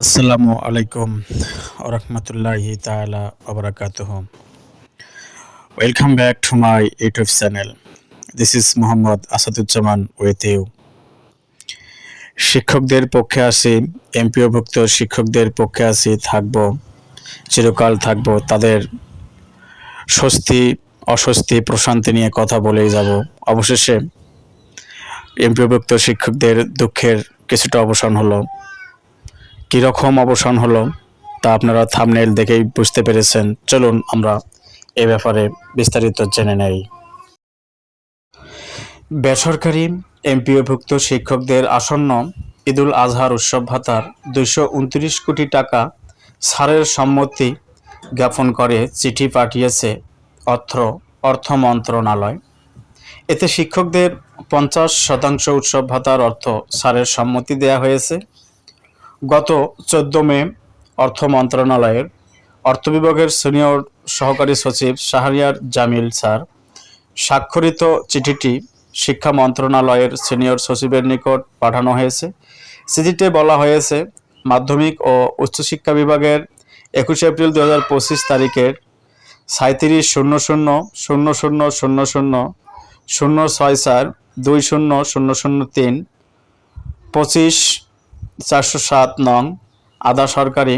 আসসালামু আলাইকুম ওরহমতুল্লাহি তাআলা ওবারাকাতুহু। Welcome back to my YouTube channel. This is Muhammad Asaduজ্জামান with you. শিক্ষকদের পক্ষে আছি, এমপিওভুক্ত শিক্ষকদের পক্ষে আছি, থাকবো চিরকাল থাকবো। তাদের স্বস্তি অস্বস্তি প্রশান্তি নিয়ে কথা বলেই যাব। অবশেষে এমপিওভুক্ত শিক্ষকদের দুঃখের কিছুটা অবসান হলো। কীরকম অবসান হলো তা আপনারা থাম্বনেইল দেখেই বুঝতে পেরেছেন। চলুন আমরা এ ব্যাপারে বিস্তারিত জেনে নেই। বেসরকারি এমপিওভুক্ত শিক্ষকদের আসন্ন ঈদুল আজহার উৎসব ভাতার 229 কোটি টাকা ছাড়ের সম্মতি জ্ঞাপন করে চিঠি পাঠিয়েছে অর্থ মন্ত্রণালয়। এতে শিক্ষকদের 50% উৎসব ভাতার অর্থ ছাড়ের সম্মতি দেওয়া হয়েছে। গত 14 মে অর্থ মন্ত্রণালয়ের অর্থ বিভাগের সিনিয়র সহকারী সচিব শাহরিয়ার জামিল স্যার স্বাক্ষরিত চিঠিটি শিক্ষা মন্ত্রণালয়ের সিনিয়র সচিবের নিকট পাঠানো হয়েছে। চিঠিতে বলা হয়েছে, মাধ্যমিক ও উচ্চশিক্ষা বিভাগের 21 এপ্রিল 2025 তারিখের 3700000006/200003 25/407 নং আধা সরকারি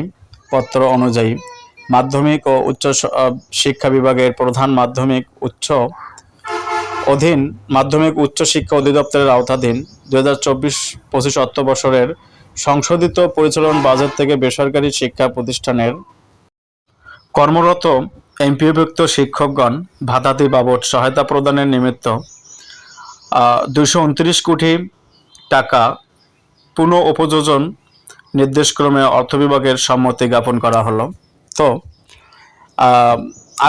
পত্র অনুযায়ী মাধ্যমিক ও উচ্চ শিক্ষা বিভাগের প্রধান মাধ্যমিক উচ্চ শিক্ষা অধিদপ্তরের আওতাধীন 2024-25 অর্থবর্ষের সংশোধিত পরিচালন বাজেট থেকে বেসরকারি শিক্ষা প্রতিষ্ঠানের কর্মরত এমপিওভুক্ত শিক্ষকগণ ভাতাদি বাবদ সহায়তা প্রদানের নিমিত্ত 229 কোটি টাকা পুনঃ উপযোজন নির্দেশক্রমে অর্থ বিভাগের সম্মতি জ্ঞাপন করা হলো। তো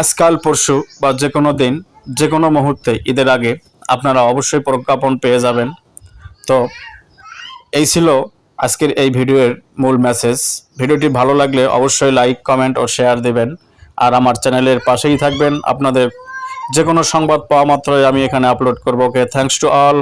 আজকাল পরশু বা যে কোনো দিন যে কোনো মুহূর্তে ঈদের আগে আপনারা অবশ্যই প্রজ্ঞাপন পেয়ে যাবেন। তো এই ছিল আজকের এই ভিডিওর মূল মেসেজ। ভিডিওটি ভালো লাগলে অবশ্যই লাইক, কমেন্ট ও শেয়ার দেবেন। আর আমার চ্যানেলের পাশেই থাকবেন। আপনাদের যে কোনো সংবাদ পাওয়া মাত্রই আমি এখানে আপলোড করব। ওকে, থ্যাঙ্কস টু অল।